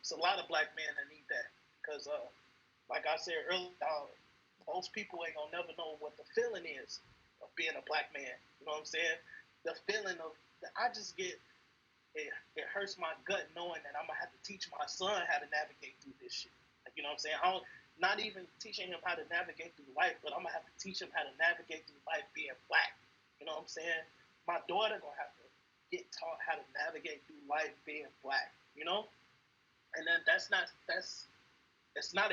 It's a lot of black men that need that because, like I said earlier, most people ain't gonna never know what the feeling is of being a black man. You know what I'm saying? The feeling of I just get it hurts my gut knowing that I'm gonna have to teach my son how to navigate through this shit. Like, you know what I'm saying? Not even teaching him how to navigate through life, but I'm gonna have to teach him how to navigate through life being black. You know what I'm saying? My daughter gonna have to get taught how to navigate through life being black. You know, and then it's not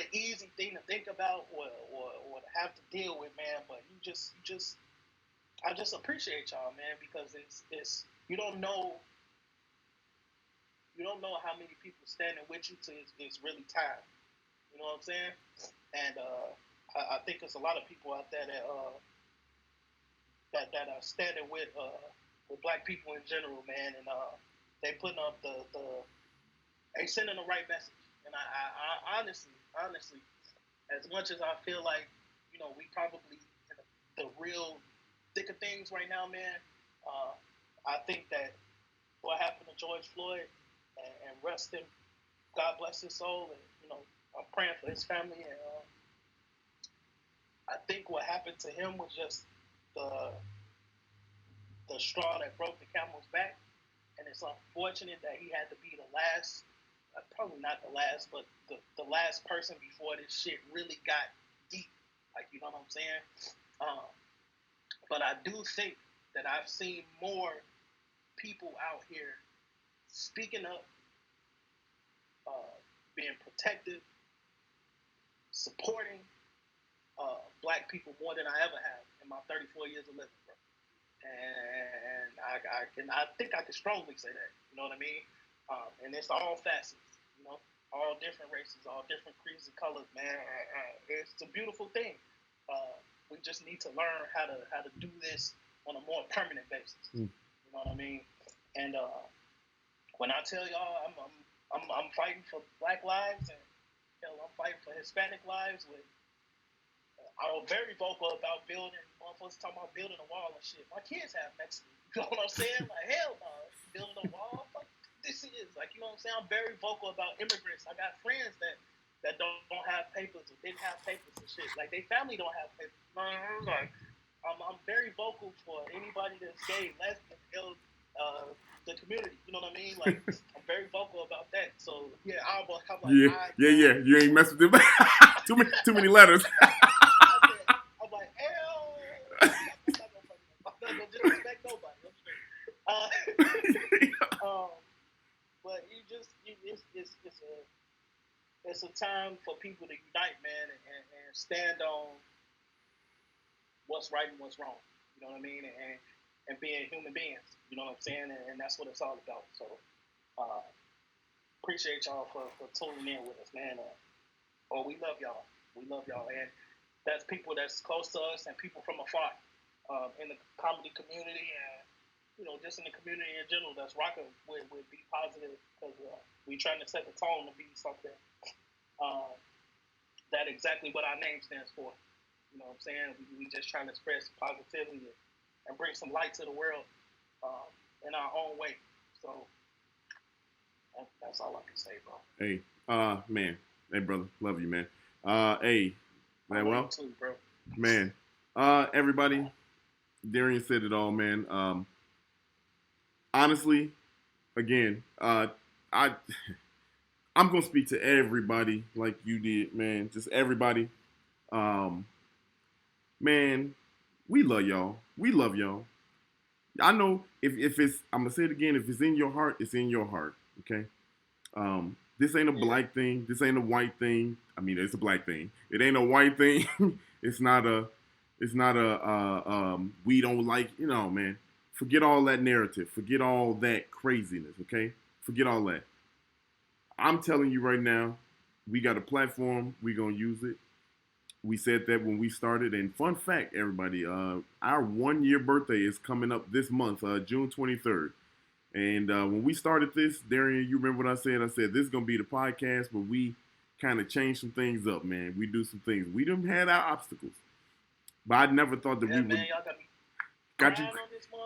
an easy thing to think about or to have to deal with, man. But I just appreciate y'all, man, because it's you don't know how many people standing with you till it's really time. You know what I'm saying? And I think there's a lot of people out there that are standing with black people in general, man, and they putting up they sending the right message. And I honestly, as much as I feel like, you know, we probably in the real thick of things right now, man, I think that what happened to George Floyd and rest him, God bless his soul, and, you know, I'm praying for his family. And I think what happened to him was just the straw that broke the camel's back. And it's unfortunate that he had to be the last, probably not the last, but the last person before this shit really got deep. Like, you know what I'm saying? But I do think that I've seen more people out here speaking up, being protective, supporting black people more than I ever have in my 34 years of living, bro. And I think I can strongly say that. You know what I mean? And it's all facets, you know, all different races, all different creeds and colors, man. It's a beautiful thing. We just need to learn how to do this on a more permanent basis. You know what I mean? And when I tell y'all I'm fighting for black lives and I'm fighting for Hispanic lives with. I was very vocal about building. Motherfuckers talking about building a wall and shit. My kids have Mexican. You know what I'm saying? Like, hell no, building a wall. Fuck this is like, you know what I'm saying? I'm very vocal about immigrants. I got friends that don't have papers or didn't have papers and shit. Like, they family don't have papers. Like, I'm very vocal for anybody that's gay, lesbian, the community. You know what I mean? Like, I'm very vocal about that. So yeah, I'm like, yeah. You ain't messing with them. too many letters. I'm like, hell, I'm not gonna disrespect nobody. But people to unite, man, and stand on what's right and what's wrong. You know what I mean? And being human beings. You know what I'm saying? And that's what it's all about. So appreciate y'all for tuning in with us, man. We love y'all. We love y'all. And that's people that's close to us and people from afar in the comedy community and, just in the community in general that's rocking with Be Positive, because we trying to set the tone to be something that exactly what our name stands for. You know what I'm saying? We just trying to express positivity and bring some light to the world in our own way. So that's all I can say, bro. Hey, man. Hey, brother. Love you, man. Hey, man, well, too, bro. Man. Everybody, Darian said it all, man. Honestly, again, I'm gonna speak to everybody like you did, man. Just everybody. Man, we love y'all. We love y'all. I know if it's, I'm gonna say it again, if it's in your heart, it's in your heart. Okay. This ain't a black thing. This ain't a white thing. I mean, it's a black thing. It ain't a white thing. It's not a we don't like, man. Forget all that narrative. Forget all that craziness, okay? Forget all that. I'm telling you right now, we got a platform. We're going to use it. We said that when we started. And fun fact, everybody, our 1-year birthday is coming up this month, June 23rd. And when we started this, Darian, you remember what I said? I said, this is going to be the podcast, but we kind of changed some things up, man. We do some things. We done had our obstacles. But I never thought that we would. Man, y'all got you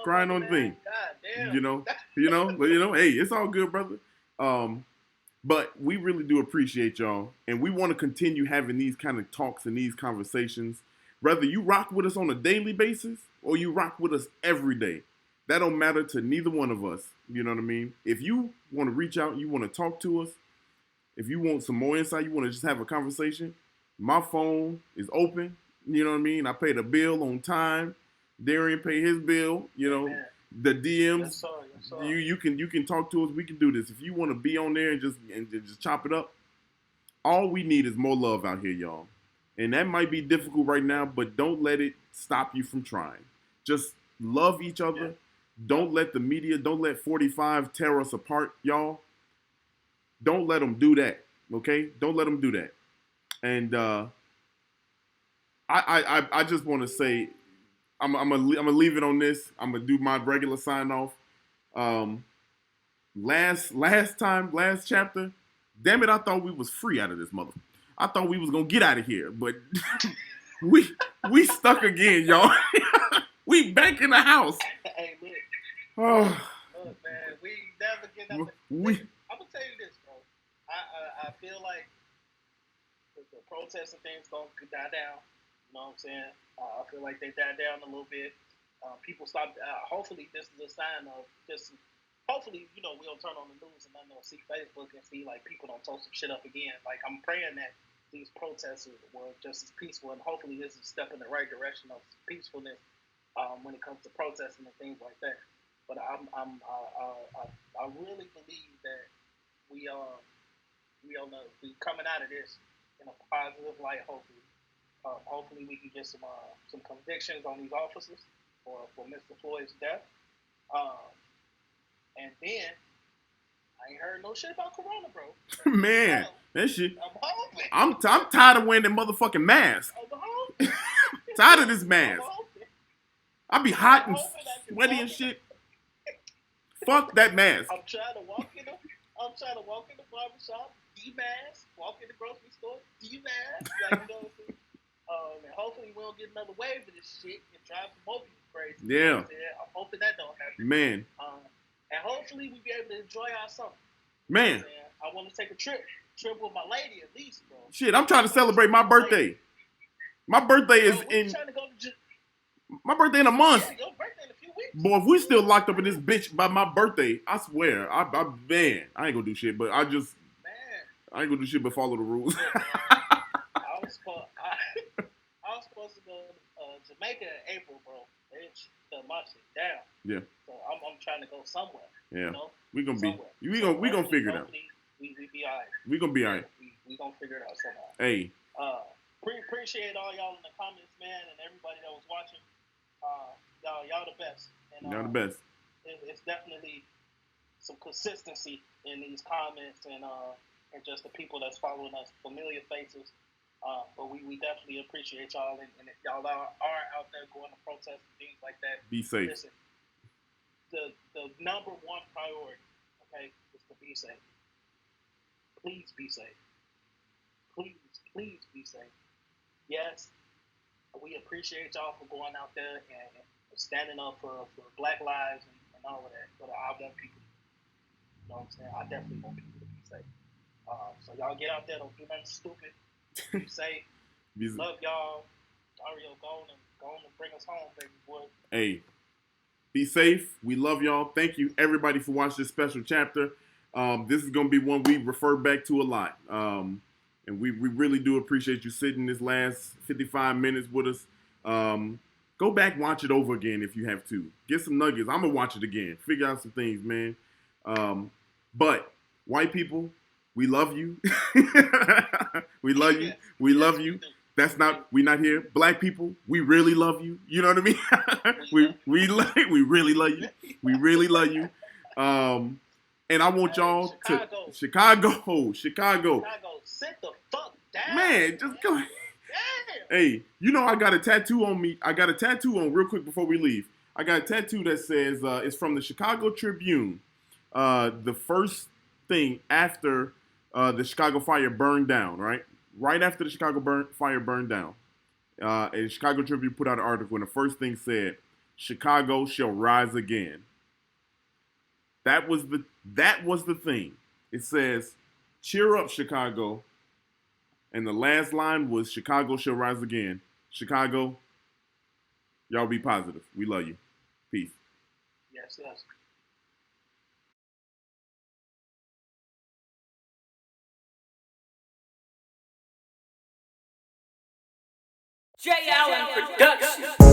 crying on the thing. God damn. Hey, it's all good, brother. But we really do appreciate y'all, and we want to continue having these kind of talks and these conversations. Whether you rock with us on a daily basis or you rock with us every day, that don't matter to neither one of us. You know what I mean? If you want to reach out, you want to talk to us, if you want some more insight, you want to just have a conversation, my phone is open. You know what I mean? I pay the bill on time. Darian pay his bill. The DMs. Yes, sir. Yes, sir. You can talk to us. We can do this. If you want to be on there and just chop it up, all we need is more love out here, y'all. And that might be difficult right now, but don't let it stop you from trying. Just love each other. Yeah. Don't let the media, don't let 45 tear us apart, y'all. Don't let them do that, okay? Don't let them do that. And I just want to say, I'm gonna leave it on this. I'm gonna do my regular sign off. Last chapter, damn it, I thought we was free out of this mother. I thought we was gonna get out of here, but we stuck again, y'all. We back in the house. Hey, look. Oh. Look, man, we never get nothing. I'm gonna tell you this, bro. I feel like the protests and things gonna die down. You know what I'm saying? I feel like they died down a little bit. People stopped. Hopefully, this is a sign of just. Hopefully, we'll turn on the news and then they'll see Facebook and see like people don't toast some shit up again. Like I'm praying that these protests were just as peaceful, and hopefully this is a step in the right direction of peacefulness when it comes to protesting and things like that. But I really believe that we coming out of this in a positive light. Hopefully we can get some convictions on these officers for Mr. Floyd's death. And then I ain't heard no shit about Corona, bro. Man, that shit. I'm hoping. I'm tired of wearing that motherfucking mask. I'm hoping. Tired of this mask. I be hot and sweaty and shit. Fuck that mask. I'm trying to walk in the barbershop, D-mask. Walk in the grocery store, D-mask. Like, and hopefully we don't get another wave of this shit and drive some more people crazy. Yeah. I'm hoping that don't happen. Man. And hopefully we be able to enjoy our summer. Man. I want to take a trip with my lady at least, bro. Shit, I'm trying to celebrate my birthday. My birthday is my birthday in a month. Yeah, your birthday in a few weeks. Boy, if we still locked up in this bitch by my birthday, I swear, I ain't gonna do shit, but I ain't gonna do shit but follow the rules. Yeah, I was supposed to go to Jamaica in April, bro. They shut my shit down. Yeah. So I'm trying to go somewhere. Yeah. We gonna figure it out. We be alright. We gonna be alright. We gonna figure it out somehow. Hey, Appreciate all y'all in the comments, man, and everybody that was watching. Y'all the best. And y'all the best. it's definitely some consistency in these comments and just the people that's following us, familiar faces. But we definitely appreciate y'all, and if y'all are out there going to protest and things like that, Be safe. listen, the number one priority, okay, is to be safe. Please be safe. Please be safe. Yes, we appreciate y'all for going out there and standing up for Black lives and all of that. But I want people, you know what I'm saying? I definitely want people to be safe. So y'all get out there, don't do nothing stupid. Be safe. Love y'all. Dario, go on and bring us home, baby boy. Hey, be safe. We love y'all. Thank you, everybody, for watching this special chapter. This is going to be one we refer back to a lot. And we really do appreciate you sitting this last 55 minutes with us. Go back, watch it over again if you have to. Get some nuggets. I'm going to watch it again. Figure out some things, man. But, white people, we love you. We love you. We love you. We're not here. Black people, we really love you. You know what I mean? we really love you. We really love you. And I want y'all to Chicago, sit the fuck down. Man, just go. Damn. Hey, you know I got a tattoo on me. I got a tattoo on real quick before we leave. I got a tattoo that says it's from the Chicago Tribune. The first thing after the Chicago fire burned down, right? Right after the Chicago fire burned down, and Chicago Tribune put out an article, and the first thing said, "Chicago shall rise again." That was the thing. It says, "Cheer up, Chicago," and the last line was, "Chicago shall rise again." Chicago, y'all be positive. We love you. Peace. Yes. J. Allen Productions.